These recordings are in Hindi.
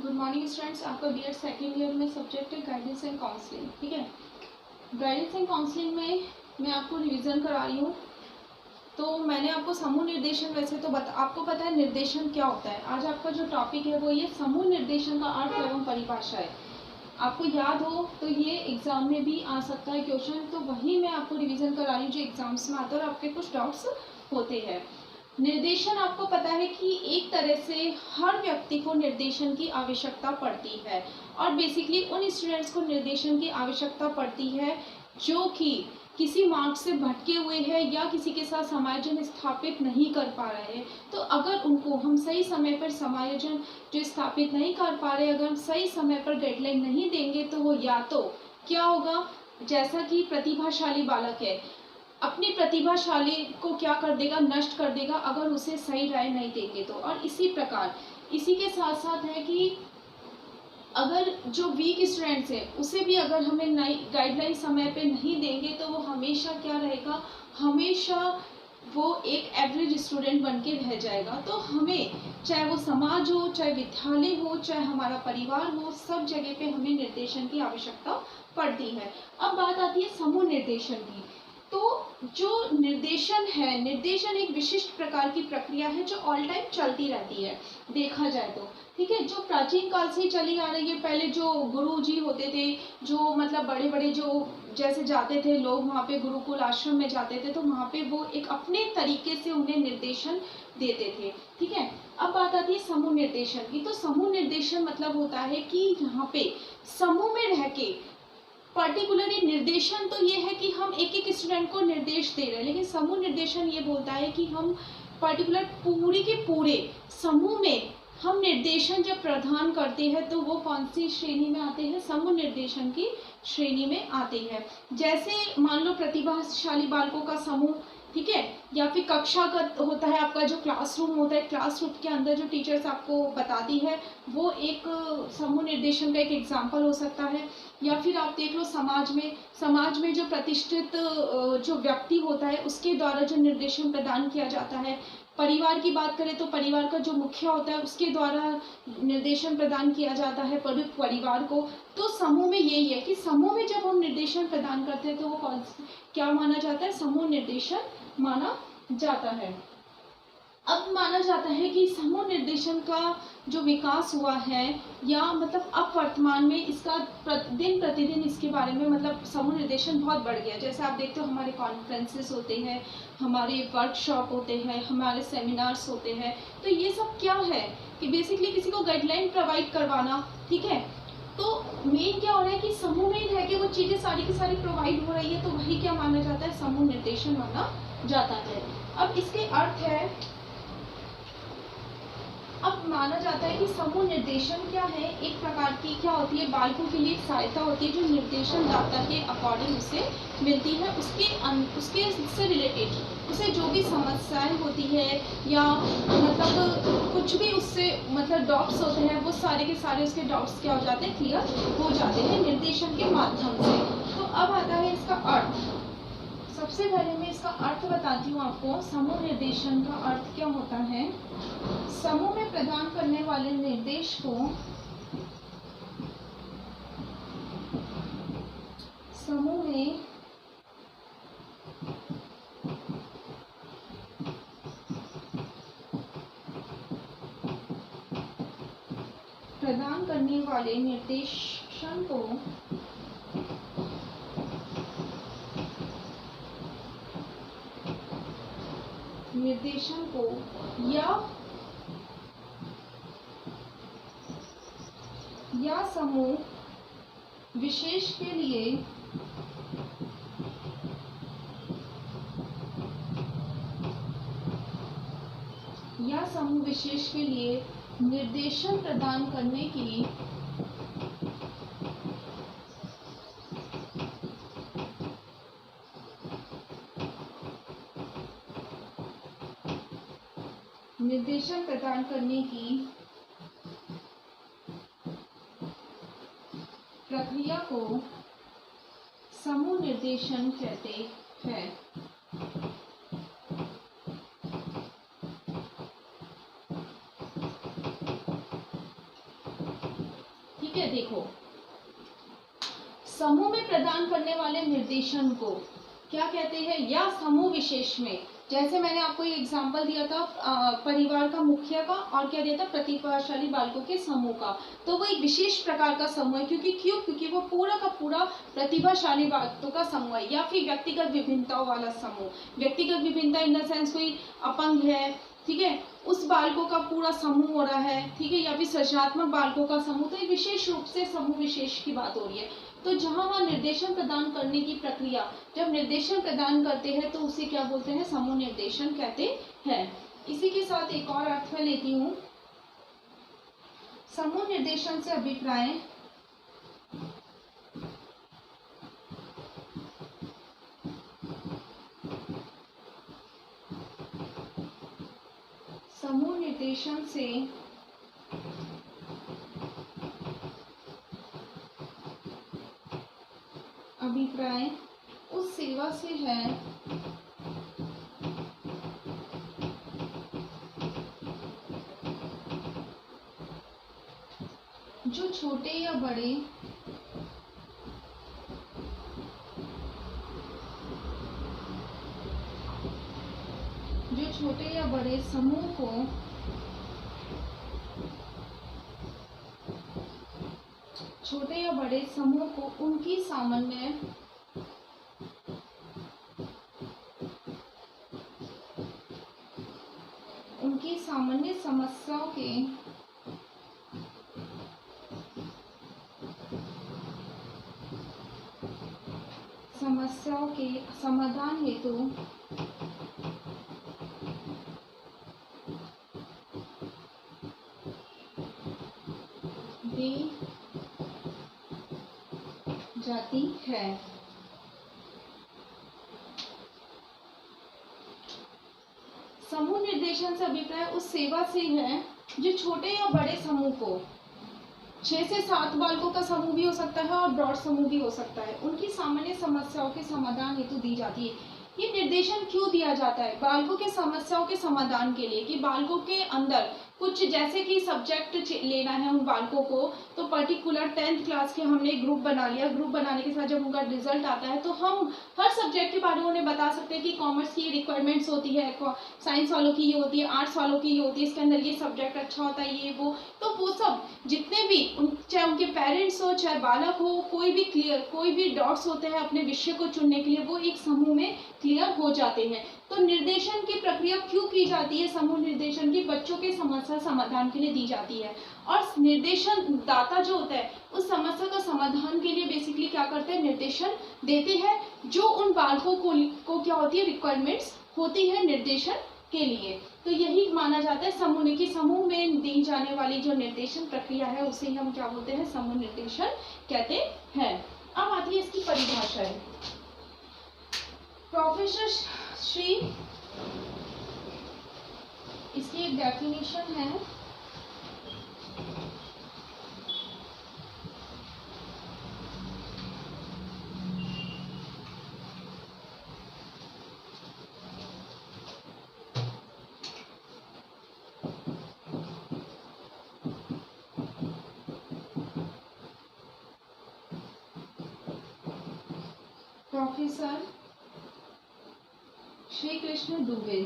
Good morning students. आपका बीएड सेकेंड ईयर में सब्जेक्ट है गाइडेंस एंड काउंसलिंग। ठीक है, गाइडेंस एंड काउंसलिंग में मैं आपको रिवीजन करा रही हूँ। तो मैंने आपको समूह निर्देशन, वैसे तो आपको पता है निर्देशन क्या होता है। आज आपका जो टॉपिक है वो ये समूह निर्देशन का अर्थ एवं परिभाषा है। आपको याद हो तो ये एग्जाम में भी आ सकता है क्वेश्चन, तो वही मैं आपको रिवीजन करा रही हूँ जो एग्जाम्स में आता है और आपके कुछ डाउट्स होते हैं। निर्देशन आपको पता है कि एक तरह से हर व्यक्ति को निर्देशन की आवश्यकता पड़ती है और बेसिकली उन स्टूडेंट्स को निर्देशन की आवश्यकता पड़ती है जो कि किसी मार्ग से भटके हुए हैं या किसी के साथ समायोजन स्थापित नहीं कर पा रहे हैं। तो अगर उनको हम सही समय पर समायोजन जो स्थापित नहीं कर पा रहे, अगर हम सही समय पर गाइडलाइन नहीं देंगे तो वो या तो क्या होगा, जैसा कि प्रतिभाशाली बालक है अपनी प्रतिभाशाली को क्या कर देगा, नष्ट कर देगा अगर उसे सही राय नहीं देंगे तो। और इसी प्रकार इसी के साथ साथ है कि अगर जो वीक स्टूडेंट्स है उसे भी अगर हमें नई गाइडलाइन समय पे नहीं देंगे तो वो हमेशा क्या रहेगा, हमेशा वो एक एवरेज स्टूडेंट बन के रह जाएगा। तो हमें चाहे वो समाज हो, चाहे विद्यालय हो, चाहे हमारा परिवार हो, सब जगह पे हमें निर्देशन की आवश्यकता पड़ती है। अब बात आती है समूह निर्देशन की। तो जो निर्देशन है, निर्देशन एक विशिष्ट प्रकार की प्रक्रिया है जो ऑल टाइम चलती रहती है देखा जाए तो। ठीक है, जो प्राचीन काल से चली आ रही है। पहले जो गुरु जी होते थे, जो मतलब बड़े बड़े जो जैसे जाते थे लोग वहाँ पे गुरुकुल आश्रम में जाते थे, तो वहाँ पे वो एक अपने तरीके से उन्हें निर्देशन देते थे। ठीक है, अब बात आती है समूह निर्देशन की। तो समूह निर्देशन मतलब होता है कि यहाँ पे समूह में रह के पर्टिकुलरली निर्देशन तो ये है कि हम एक एक स्टूडेंट को निर्देश दे रहे हैं, लेकिन समूह निर्देशन ये बोलता है कि हम पर्टिकुलर पूरे के पूरे समूह में हम निर्देशन जब प्रदान करते हैं तो वो कौन सी श्रेणी में आते हैं, समूह निर्देशन की श्रेणी में आते हैं। जैसे मान लो प्रतिभाशाली बालकों का समूह, ठीक है, या फिर कक्षागत होता है आपका जो क्लासरूम होता है, क्लासरूम के अंदर जो टीचर्स आपको बताती है वो एक समूह निर्देशन का एक एग्जाम्पल हो सकता है। या फिर आप देख लो समाज में जो प्रतिष्ठित जो व्यक्ति होता है उसके द्वारा जो निर्देशन प्रदान किया जाता है। परिवार की बात करें तो परिवार का जो मुखिया होता है उसके द्वारा निर्देशन प्रदान किया जाता है परिवार को। तो समूह में यही है कि समूह में जब हम निर्देशन प्रदान करते हैं तो वो क्या माना जाता है, समूह निर्देशन माना जाता है। अब माना जाता है कि समूह निर्देशन का जो विकास हुआ है, या मतलब अब वर्तमान में इसका दिन प्रतिदिन इसके बारे में मतलब समूह निर्देशन बहुत बढ़ गया। जैसे आप देखते हो हमारे कॉन्फ्रेंसेस होते हैं, हमारे वर्कशॉप होते हैं, हमारे सेमिनार्स होते हैं। तो ये सब क्या है कि बेसिकली किसी को गाइडलाइन प्रोवाइड करवाना। ठीक है, तो मेन क्या हो रहा है कि समूह में रह के वो चीज़ें सारी की सारी प्रोवाइड हो रही है, तो वही क्या माना जाता है, समूह निर्देशन माना जाता है। अब इसके अर्थ है, अब माना जाता है कि समूह निर्देशन क्या है, एक प्रकार की क्या होती है, बालकों के लिए सहायता होती है जो निर्देशन दाता के अकॉर्डिंग उसे मिलती है, उसके से रिलेटेड उसे जो भी समस्याएं होती है या मतलब कुछ भी उससे मतलब डाउट्स होते हैं वो सारे के सारे उसके डाउट्स क्या हो जाते हैं, क्लियर हो जाते हैं निर्देशन के माध्यम से। तो अब आता है इसका अर्थ। सबसे पहले मैं इसका अर्थ बताती हूँ आपको। समूह निर्देशन का अर्थ क्या होता है, समूह में प्रदान करने वाले निर्देश को समूह में प्रदान करने वाले निर्देशन को या समूह विशेष के लिए निर्देशन प्रदान करने की प्रक्रिया को समूह निर्देशन कहते हैं। है, देखो समूह में प्रदान करने वाले निर्देशन को क्या कहते हैं, या समूह विशेष में, जैसे मैंने आपको ये एग्जांपल दिया था परिवार का मुखिया का, और क्या दिया था प्रतिभाशाली बालकों के समूह का, तो वो एक विशेष प्रकार का समूह है। क्योंकि वो पूरा का पूरा प्रतिभाशाली बालकों का समूह है। या फिर व्यक्तिगत विभिन्नताओं वाला समूह, व्यक्तिगत विभिन्नता इन द सेंस कोई अपंग है, ठीक है, उस बालकों का पूरा समूह हो रहा है, ठीक है, या फिर सृजनात्मक बालकों का समूह, तो एक विशेष रूप से समूह विशेष की बात हो रही है। तो जहां वहां निर्देशन प्रदान करने की प्रक्रिया, जब निर्देशन प्रदान करते हैं तो उसे क्या बोलते हैं, समूह निर्देशन कहते हैं। इसी के साथ एक और अर्थ में लेती हूँ, समूह निर्देशन से अभिप्राय समूह निर्देशन से अभिप्राय उस सेवा से है जो छोटे या बड़े समूह को उनकी सामान्य समस्याओं के समाधान हेतु दी जाती है। समूह निर्देशन से अभिप्राय उस सेवा से है जो छोटे या बड़े समूह को, 6 से 7 बालकों का समूह भी हो सकता है और ब्रॉड समूह भी हो सकता है, उनकी सामान्य समस्याओं के समाधान हेतु दी जाती है। ये निर्देशन क्यों दिया जाता है, बालकों के समस्याओं के समाधान के लिए, कि बालकों के अंदर कुछ जैसे कि सब्जेक्ट लेना है उन बालकों को, तो पर्टिकुलर 10th क्लास के हमने ग्रुप बना लिया, ग्रुप बनाने के साथ जब उनका रिजल्ट आता है तो हम हर सब्जेक्ट के बारे में उन्हें बता सकते हैं कि कॉमर्स की रिक्वायरमेंट्स होती है, साइंस वालों की ये होती है, आर्ट्स वालों की ये होती है, इसके अंदर ये सब्जेक्ट अच्छा होता है, ये वो सब जितने भी चाहे उनके पेरेंट्स हो चाहे बालक हो, कोई भी डाउट्स होते हैं अपने विषय को चुनने के लिए, वो एक समूह में क्लियर हो जाते हैं। तो निर्देशन की प्रक्रिया क्यों की जाती है, समूह निर्देशन की बच्चों के समस्या समाधान के लिए दी जाती है। और निर्देशन दाता जो होता है उस समस्या का समाधान के लिए बेसिकली क्या करते हैं, निर्देशन देते हैं, जो उन बालकों को क्या होती है, रिक्वायरमेंट्स होती है निर्देशन के लिए। तो यही माना जाता है समूह की, समूह में दी जाने वाली जो निर्देशन प्रक्रिया है उसे ही हम क्या बोलते हैं, समूह निर्देशन कहते हैं। अब आती है इसकी परिभाषा है। प्रोफेसर श्री, इसकी एक डेफिनेशन है, प्रोफेसर श्री कृष्ण दुबे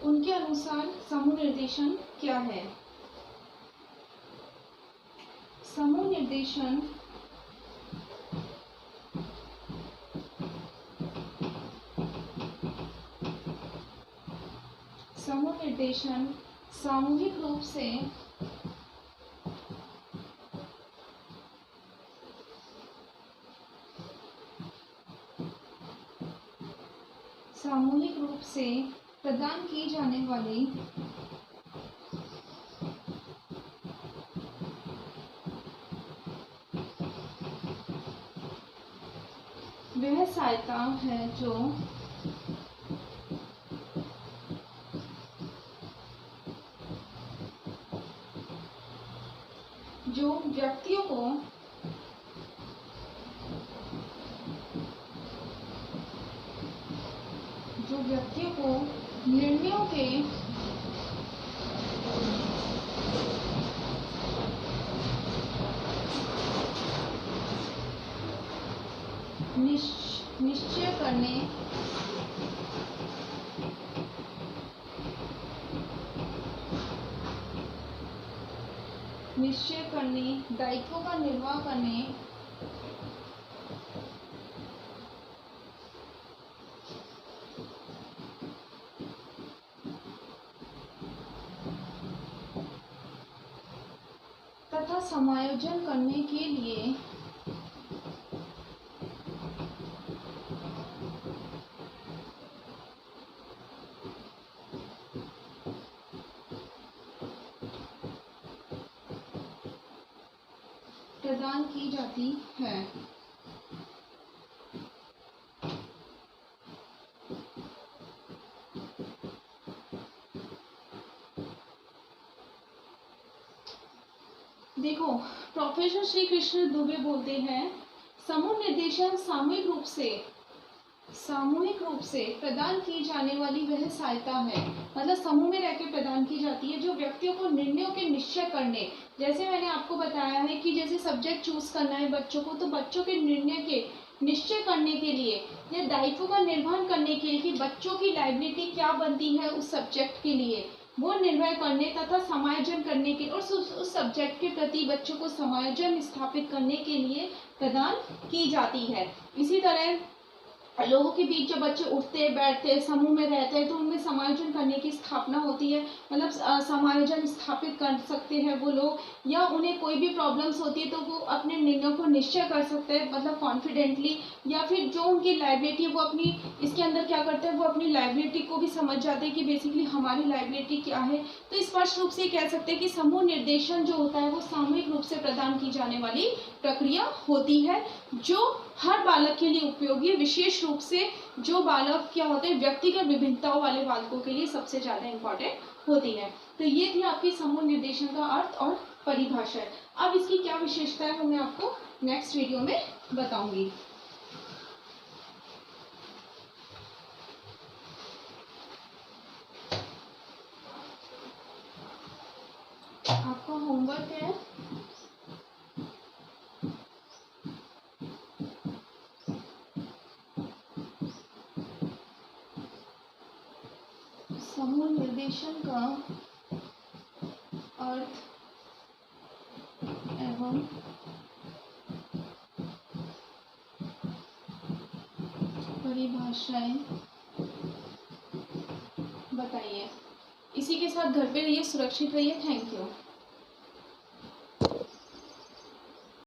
उनके अनुसार समूह निर्देशन क्या है। समूह निर्देशन सामूहिक रूप से प्रदान की जाने वाली वह सहायता है जो व्यक्तियों को व्यक्तियों को निर्णयों के निश्चय करने दायित्वों का निर्वाह करने तथा समायोजन करने के लिए प्रदान की जाती है। देखो, प्रोफेसर श्री कृष्ण दुबे बोलते हैं, समूह निर्देशन सामूहिक रूप से प्रदान की जाने वाली वह सहायता है, मतलब समूह में रहकर प्रदान की जाती है, जो व्यक्तियों को निर्णयों के निश्चय करने, जैसे मैंने आपको बताया है कि जैसे सब्जेक्ट चूज करना है बच्चों को, तो बच्चों के निर्णय के निश्चय करने के लिए या दायित्व का निर्वहन करने के लिए कि बच्चों की लायबिलिटी क्या बनती है उस सब्जेक्ट के लिए, वो निर्णय करने तथा समायोजन करने के और उस सब्जेक्ट के प्रति बच्चों को समायोजन स्थापित करने के लिए प्रदान की जाती है। इसी तरह लोगों के बीच जब बच्चे उठते बैठते समूह में रहते हैं तो उनमें समायोजन करने की स्थापना होती है, मतलब समायोजन स्थापित कर सकते हैं वो लोग, या उन्हें कोई भी प्रॉब्लम्स होती है तो वो अपने निर्णयों को निश्चय कर सकते हैं, मतलब कॉन्फिडेंटली, या फिर जो उनकी लायबिलिटी है वो अपनी इसके अंदर क्या करते हैं, वो अपनी लायबिलिटी को भी समझ जाते हैं कि बेसिकली हमारी लायबिलिटी क्या है। तो स्पष्ट रूप से कह सकते हैं कि समूह निर्देशन जो होता है वो सामूहिक रूप से प्रदान की जाने वाली प्रक्रिया होती है, जो हर बालक के लिए उपयोगी, विशेष रूप से जो बालक क्या होते हैं व्यक्तिगत विभिन्नताओं वाले बालकों के लिए सबसे ज्यादा इम्पोर्टेंट होती है। तो ये थी आपकी समूह निर्देशन का अर्थ और परिभाषा। अब इसकी क्या विशेषता है वो मैं आपको नेक्स्ट वीडियो में बताऊंगी। आपका होमवर्क है समूह निर्देशन का अर्थ एवं परिभाषाएं बताइए। इसी के साथ घर पे रहिए, सुरक्षित रहिए। Thank you.